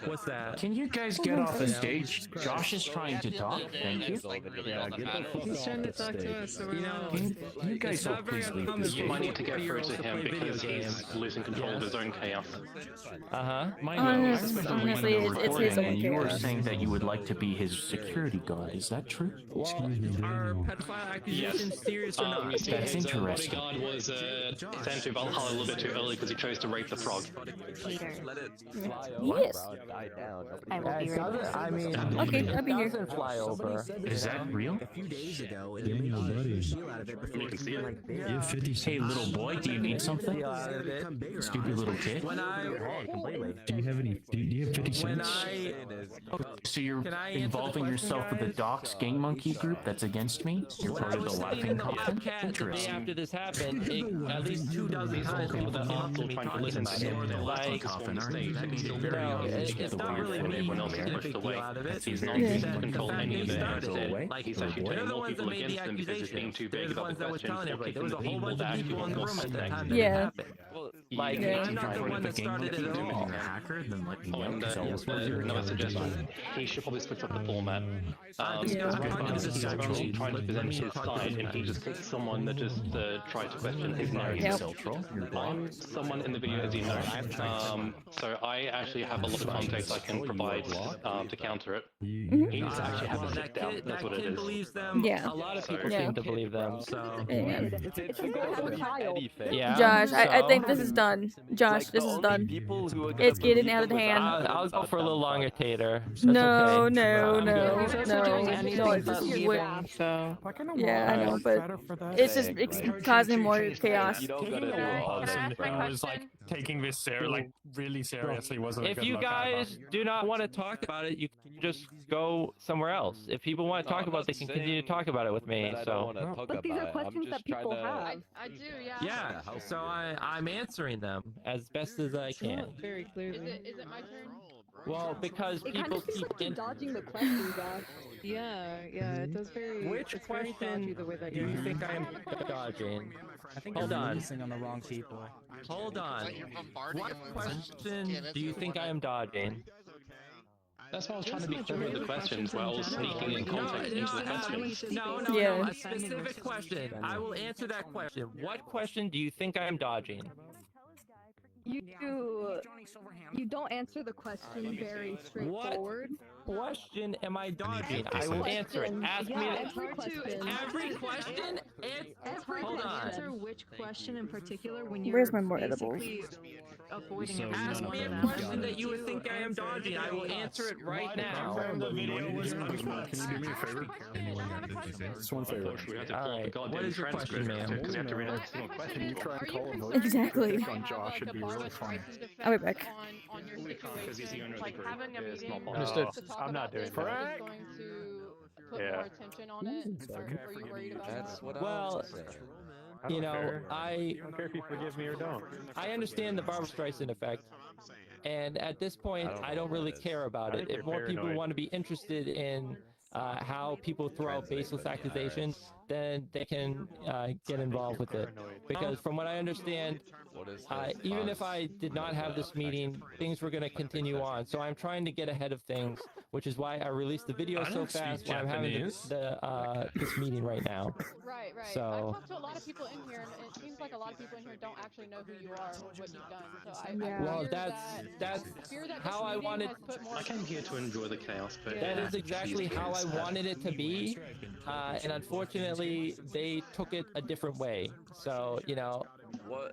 What's that? Can you guys get off the stage? Josh is trying to talk. Thank you. He's trying to talk to us, so we're not. You guys all please leave this You might need to get through to him because he's losing control of his own chaos. Honestly, it's his own and you were chaos. saying that you would like to be his security guard. Is that true? Are pedophile accusations serious or not? That's interesting. Bodyguard was sent to Valhalla a little bit too early because he chose to rape the frog. Yes. I will be right back. I mean, Okay, I'll be here. doesn't fly over. Is that real? A few days ago, and they made a deal out of it before it's been like big. Hey, little boy, do you need something? Stupid little kid. Do you have any? Do you have 50 cents? So you're involving yourself with the Docs Gang Monkey group that's against me? You're part of the Laughing Coffin? The day Interesting. after this happened, at least 2 dozen times people that talked to me talking about it. Like, it's not really me making a big deal out of it. He's not Yeah. able to control any of it. Like, He's actually they're turning the more ones that people made the against him because he's being accusations. too They're big the about ones the that was questions. telling They're everybody. There was a kicking whole the bunch people of that people in actually the room want at that something. time that Yeah. it happened. Like, Yeah. I'm not the one that started it at all. Hacker, then let me know. And another suggestion, he should probably switch up the format. I'm talking to this guy, bro. Trying to present his side, and he just picks someone that just tried to question his narrative. Yep. I'm someone in the video, as you know. So I actually have a lot of context I can provide to counter it. He needs to actually have a sit down. That's what it is. Believes them. Yeah. A lot of people Yeah. seem to believe them. So. Yeah. Yeah. Josh, I so- think this is done. Josh, this is done. It's getting out of hand. I'll go for a little longer, Tater. That's No, okay. no, no, He's also doing no. anything No, it's but just leave what. it, so. Yeah, I know, but it's just it's causing more chaos. Taking a person who was like taking this really seriously wasn't a If good you look guys do not want to talk about it, you can just go somewhere else. If people want to talk about it, they can continue to talk about it with me. So. But these are questions that people have. I do, yeah. Yeah. So I'm answering them as best as I can. Very clearly. Is it my turn? Well, because It kind people of feels keep like you're dodging the question, Josh. Yeah, it does very. Which it's very question dodgy the way that do you think I am dodging? I think Hold you're on. focusing on the wrong people. Hold on. What question do you think I am dodging? That's why I was trying to be clever with the questions while I was sneaking in context into the questions. No, Yeah. a specific question. I will answer that question. What question do you think I am dodging? You don't answer the question very straightforward. What question am I dodging? I will answer it. Ask me every question. every question. It's hard Hold to on. answer which question in particular when you're Where's my more edibles? avoiding Ask me a question that you would think I am dodging. I will answer it right now. The video was Can you do me a favor? Just one favor. All right. What is your question, ma'am? Can you try and call a vote? Exactly. On Josh, it'd be really funny. I'll be back. On your situation, like having a meeting Understood. to talk I'm not about doing this that. is going to put more attention on it. Are you worried about that? Well, you know, I don't care if you forgive me or don't. I understand the Barbra Streisand effect, and at this point, I don't really care about it. If more people want to be interested in how people throw out baseless accusations, then they can get involved with it. Because from what I understand, even if I did not have this meeting, things were going to continue on. So I'm trying to get ahead of things, which is why I released the video so fast when I'm having this meeting right now. Right. So, I've talked to a lot of people in here, and it seems like a lot of people in here don't actually know who you are or what you've done. So I fear that how I wanted. I came here to enjoy the chaos, but that is exactly how I wanted it to be, and unfortunately, they took it a different way. So, you know, what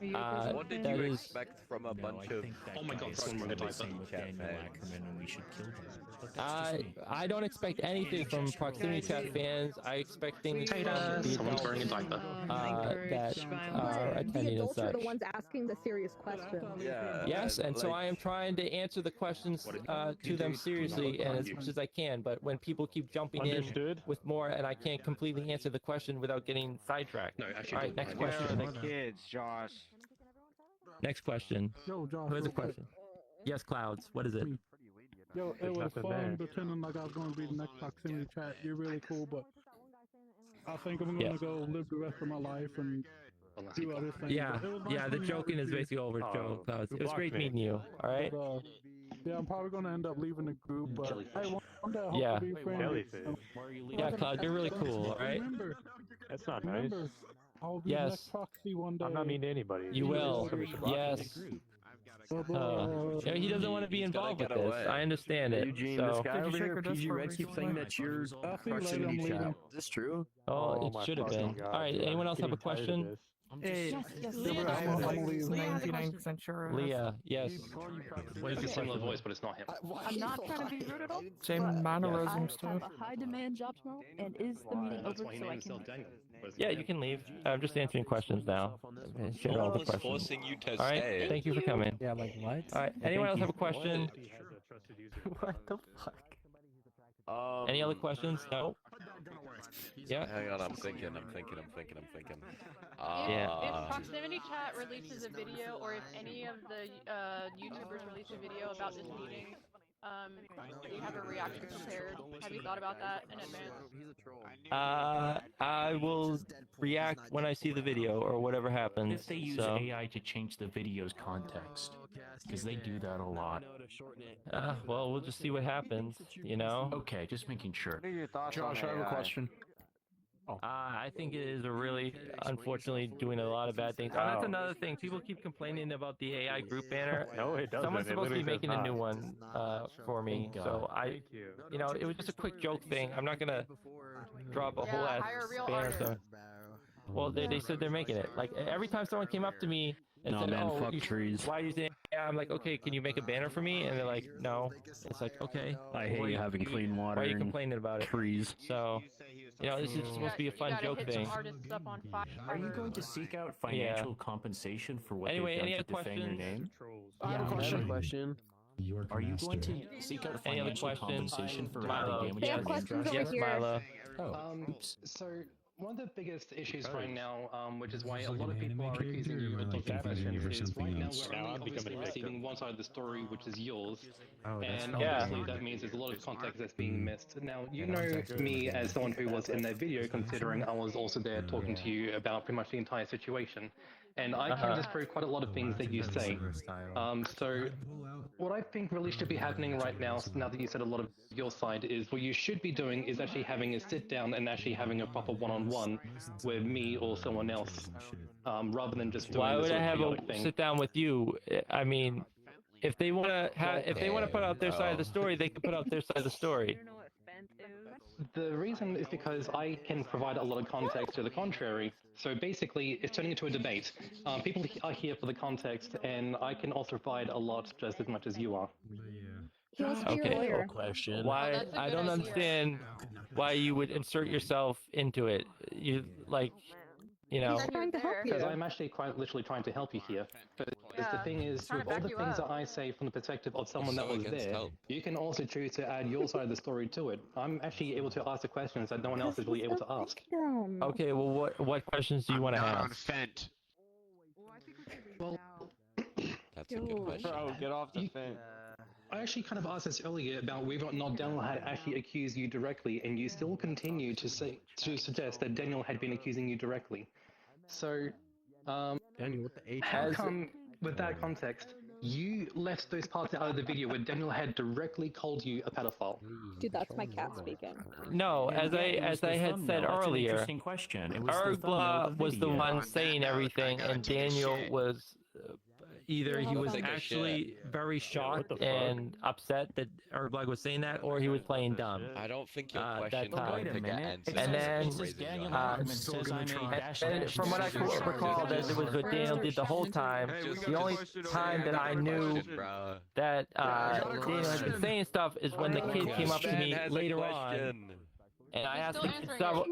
did that you is- expect from a bunch of oh my god, someone proximity type chat Daniel fans? Ackerman and we should kill them. But that's just me. I don't expect anything from proximity chat fans. I expect things from the someone's adults wearing a diaper. that are The attending and adults are such. the ones asking the serious questions. Yes, and so I am trying to answer the questions to them seriously and as much as I can. But when people keep jumping in with more, and I can't completely answer the question without getting sidetracked. No, actually, All right, next Where are question. the kids, Josh? Next question. Yo, Josh. Who has a real quick. question? Yes, Clouds. What is it? Yo, it was fun pretending like I was going to be the next proximity chat. You're really cool, but I think I'm going to go live the rest of my life and do other things. Yeah, But it was nice yeah. The hanging out joking with is you. basically over, Joe Clouds. It was great meeting you. All right. But, yeah, I'm probably going to end up leaving the group, but hey, one day I hope Yeah. to be friends. Yeah, Cloud, you're really cool. All right. Remember, That's not remember, I'll be the Yes. next proxy one day. I'm not mean to anybody. You will. Yes. Yeah, he doesn't want to be involved with this. I understand it. Eugene, So. this guy over here, PG Red, keeps saying that you're proximity chat. Is this true? Oh, it should have been. All right. Anyone else have a question? Hey, Leah, I'm like Leah has a question. 99% sure. Leah, yes. It's a similar voice, but it's not him. I'm not trying to be rude at all. Same mannerisms I have too. a high demand job tomorrow, and is the meeting That's over why he so I named can? himself Daniel. Yeah, you can leave. I'm just answering questions now. Share No all the one's questions. forcing you to All right. stay. Thank you for coming. Yeah, like what? All right. Anyone else have a question? What the fuck? Any other questions? No. Yeah. Hang on, I'm thinking. If proximity chat releases a video, or if any of the YouTubers release a video about this meeting, do you have a reaction prepared? Have you thought about that in advance? I will react when I see the video or whatever happens. If they use so. AI to change the video's context, because they do that a lot. Well, we'll just see what happens, you know? Okay, just making sure. What are your thoughts Josh, on I have a AI? question. I think it is a really, unfortunately, doing a lot of bad things. Oh, that's another thing. People keep complaining about the AI group banner. No, it doesn't. Someone's It supposed to be literally making does a new not. one for me. So you know, it was just a quick joke thing. I'm not gonna drop a whole ass hire a real banner. artist. So, well, they said they're making it. Like every time someone came up to me and No, said, man, "Oh, fuck trees." why are you saying?" Yeah, I'm like, "Okay, can you make a banner for me?" And they're like, "No." It's like, "Okay." I hate you having clean water Why are you and complaining about it? trees. So, you know, this is supposed to be a fun joke hit thing. some artists up on fire. Are you going to seek out financial compensation for what Anyway, they've any done other to defame your questions? name? I have a question. Are you going to seek out Any other financial questions? compensation for Milo. having damaged They have your name, questions Josh? over Yes, here. Milo. So one of the biggest issues right now, which is why a lot of people are accusing you of talking questions, is right now we're only obviously receiving one side of the story, which is yours, and obviously that means there's a lot of context that's being missed. Now, you know me as someone who was in that video, considering I was also there talking to you about pretty much the entire situation, and I can disprove quite a lot of things that you say. So what I think really should be happening right now, now that you said a lot of your side, is what you should be doing is actually having a sit down and actually having a proper one-on-one with me or someone else. rather than just doing Why this would sort I of have a chaotic thing. sit down with you? I mean, if they want to put out their side of the story, they can put out their side of the story. The reason is because I can provide a lot of context to the contrary. So basically, it's turning into a debate. People are here for the context, and I can also provide a lot just as much as you are. Okay. Question. Why? I don't understand why you would insert yourself into it. You like, you know. Because I'm actually quite literally trying to help you here. But the thing is, with all the things that I say from the perspective of someone that was there, you can also choose to add your side of the story to it. I'm actually able to ask the questions that no one else is really able to ask. Okay, well, what questions do you want to ask? Fent. Well, that's a good question. Bro, get off the fence. I actually kind of asked this earlier about whether or not Daniel had actually accused you directly, and you still continue to suggest that Daniel had been accusing you directly. So, Daniel, what the H? How come, with that context, you left those parts out of the video where Daniel had directly called you a pedophile? Dude, that's my cat speaking. No, as I had said earlier, interesting question. It was the thumbnail Ergla of the was the video. one saying everything, and Daniel was either he was actually very shocked and upset that Ergla was saying that, or he was playing dumb. I don't think your that question's time. going to get answered. And then, from what I recall, that it was what Daniel did the whole time. The only time that I knew that Daniel had been saying stuff is when the kid came up to me later on, and I asked him several.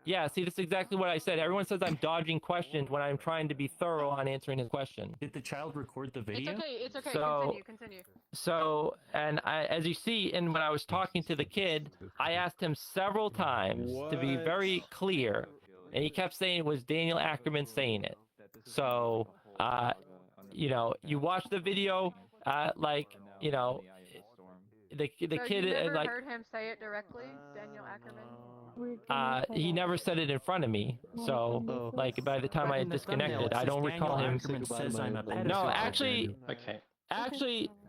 Yeah, see, that's exactly what I said. Everyone says I'm dodging questions when I'm trying to be thorough on answering his question. Did the child record the video? It's okay. So, Continue. So, and as you see, and when I was talking to the kid, I asked him several times to be very clear, and he kept saying it was Daniel Ackerman saying it. So, you know, you watch the video, like, you know, the kid you never like heard him say it directly, Daniel Ackerman? he never said it in front of me, so like by the time I disconnected, I don't recall him. No, actually,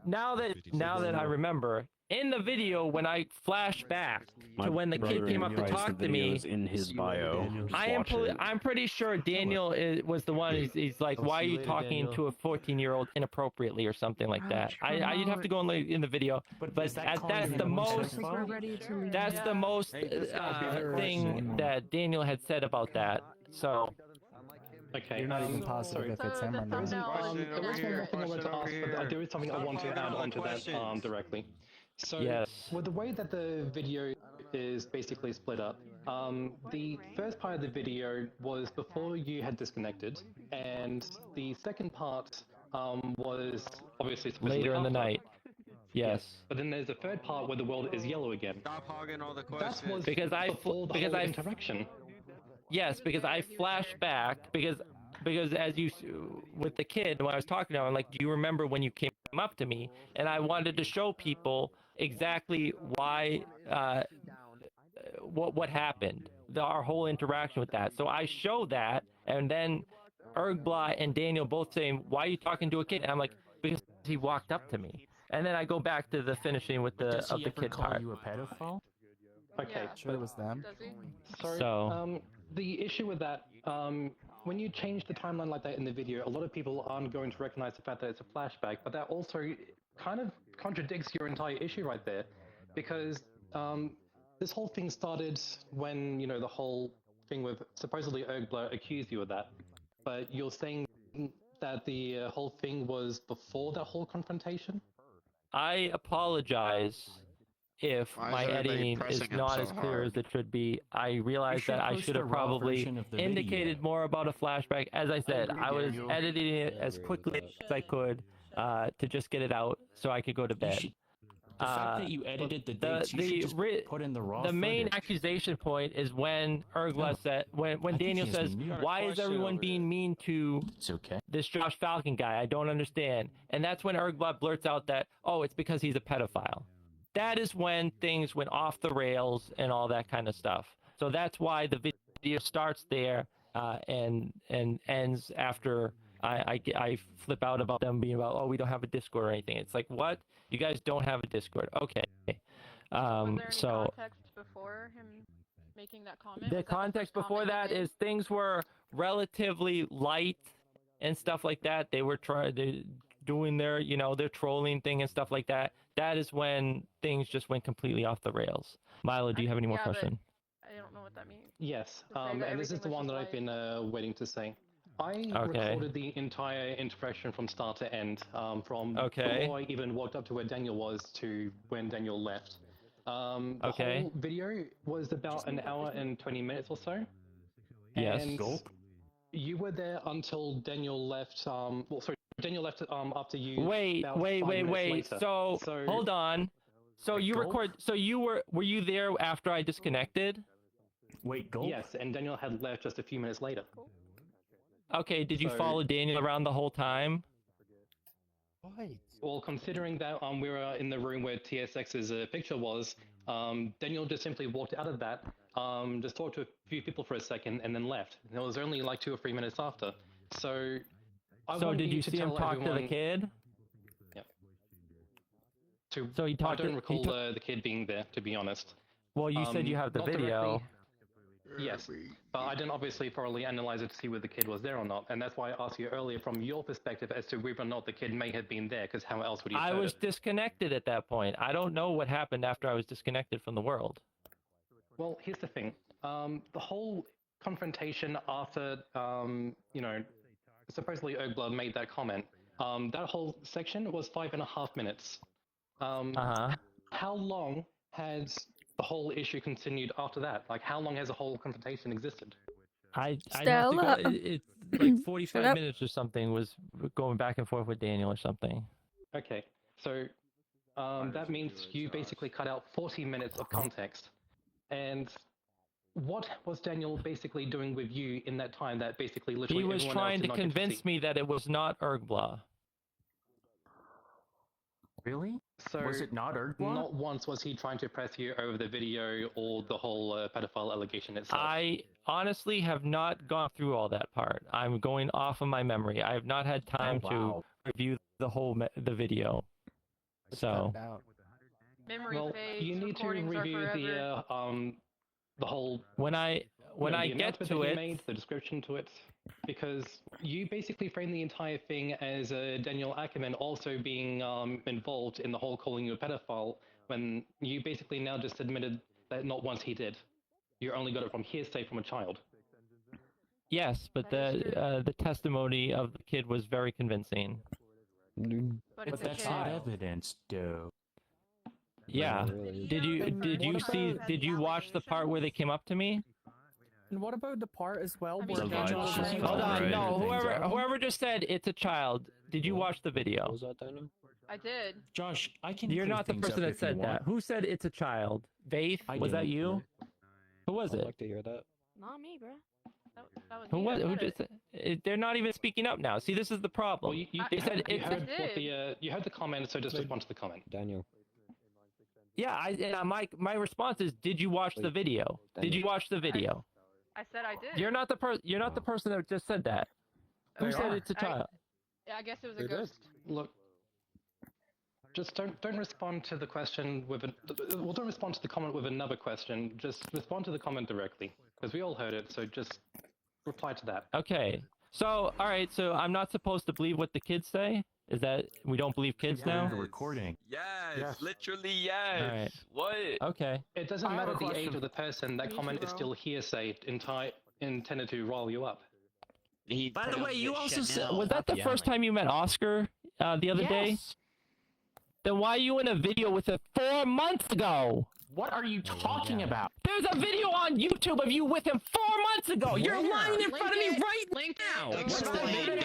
now that I remember, in the video when I flash back to when the kid came up to talk to me, in his bio. I'm pretty sure Daniel was the one. He's like, why are you talking to a 14-year-old inappropriately or something like that? You'd have to go in the video, but that's the most thing that Daniel had said about that. So. Okay. You're not even positive if it's him or not. There is one more thing I want to ask, but there is something I want to add onto that directly. So, with the way that the video is basically split up, the first part of the video was before you had disconnected, and the second part was obviously later in the night. Yes. But then there's a third part where the world is yellow again. Stop hogging all the questions. That was before the whole interaction. Yes, because I flashed back because as you with the kid when I was talking to him, I'm like, do you remember when you came up to me? And I wanted to show people exactly why what happened, our whole interaction with that. So I show that, and then Ergla and Daniel both saying, why are you talking to a kid? And I'm like, because he walked up to me. And then I go back to the finishing with the kid part. You a pedophile? Okay, sure it was them. So, the issue with that, when you change the timeline like that in the video, a lot of people aren't going to recognize the fact that it's a flashback, but that also kind of contradicts your entire issue right there, because this whole thing started when, you know, the whole thing with supposedly Ergla accused you of that, but you're saying that the whole thing was before that whole confrontation? I apologize if my editing is not as clear as it should be. I realize that I should have probably indicated more about a flashback. As I said, I was editing it as quickly as I could to just get it out so I could go to bed. The fact that you edited the dates, you should just put in the raw The main footage. accusation point is when Ergla said, when Daniel says, why is everyone being mean to this Josh Falcon guy? I don't understand. And that's when Ergla blurts out that, oh, it's because he's a pedophile. That is when things went off the rails and all that kind of stuff. So that's why the video starts there and ends after I flip out about them being about, oh, we don't have a Discord or anything. It's like, what? You guys don't have a Discord? Okay. Was there any context before him making that comment? The Was that context first before comment that you is things were relatively light and stuff like that. They were doing their, you know, their trolling thing and stuff like that. That is when things just went completely off the rails. Milo, do you have any more Yeah, but question? I don't know what that means. Yes, To say that and this is everything the was one just that I've been waiting to say. I Okay. recorded the entire interaction from start to end, from Okay. before I even walked up to where Daniel was to when Daniel left. The Okay. whole video was about an hour and 20 minutes or so. Yes. And Gulp. you were there until Daniel left. Well, sorry, Daniel left after you. Wait. about 5 minutes later. So hold on. So you Gulp? record. So were you there after I disconnected? Wait, Gulp? Yes, and Daniel had left just a few minutes later. Okay. Did you So- follow Daniel around the whole time? Well, considering that we were in the room where TSX's picture was, Daniel just simply walked out of that, just talked to a few people for a second, and then left. And it was only like 2 or 3 minutes after. So, So did you see him talk to the kid? Yeah. So he talked I don't to- recall he the kid being there, to be honest. Well, you said you have the not video. directly- Yes, but I didn't obviously thoroughly analyze it to see whether the kid was there or not, and that's why I asked you earlier from your perspective as to whether or not the kid may have been there, because how else would you I have heard was it? disconnected at that point. I don't know what happened after I was disconnected from the world. Well, here's the thing. The whole confrontation after, you know, supposedly Ogbla made that comment, that whole section was 5.5 minutes. How long has the whole issue continued after that? Like, how long has the whole confrontation existed? I have to Stella. go. It's like Shut 45 up. minutes or something was going back and forth with Daniel or something. Okay, so that means you basically cut out 40 minutes of context. And what was Daniel basically doing with you in that time that basically literally He was everyone trying else to did not get convince see? me that it was not Ergbla. Really? So Was it not Ergbla? Not once was he trying to press you over the video or the whole pedophile allegation itself. I honestly have not gone through all that part. I'm going off of my memory. I have not had time to review the whole the video. So Memory Well, fades, you need to recordings are review forever. the whole when I the get announcement to that you it, made, the description to it, because you basically framed the entire thing as Daniel Ackerman also being involved in the whole calling you a pedophile, when you basically now just admitted that not once he did. You only got it from hearsay from a child. yes, but the testimony of the kid was very convincing. But that's not evidence, though. Yeah. Did you watch the part where they came up to me? And what about the part as well where Hold Daniel was saying, on, no, whoever just said it's a child, did you watch the video? I did. Josh, I can. You're clear not the things person up that if you said that. want. Who said it's a child? Vaith? I Was that didn't. you? Who was it? I'd like to hear that. Not me, bro. That was Who me. was? I Who said just? They're not even speaking up now. See, this is the problem. They said you it's. heard what the you heard the comment, so just respond to the comment. Daniel. Yeah, my response is, did you watch the video? Did you watch the video? I said I did. You're not the person that just said that. Who said it's a child? Yeah, I guess it was a ghost. Look, just don't respond to the question with don't respond to the comment with another question. Just respond to the comment directly, because we all heard it. So just reply to that. Okay. So, all right. So I'm not supposed to believe what the kids say. Is that we don't believe kids now? The recording. Yes, literally yes. All right. What? Okay. It doesn't I have matter a the age question. of the person. That comment is still hearsay, intended to rile you up. By the way, you also said, was that the first time you met Oscar the other day? Then why are you in a video with him 4 months ago? What are you talking about? There's a video on YouTube of you with him 4 months ago. You're lying in front of me right Link now. it. What's the video?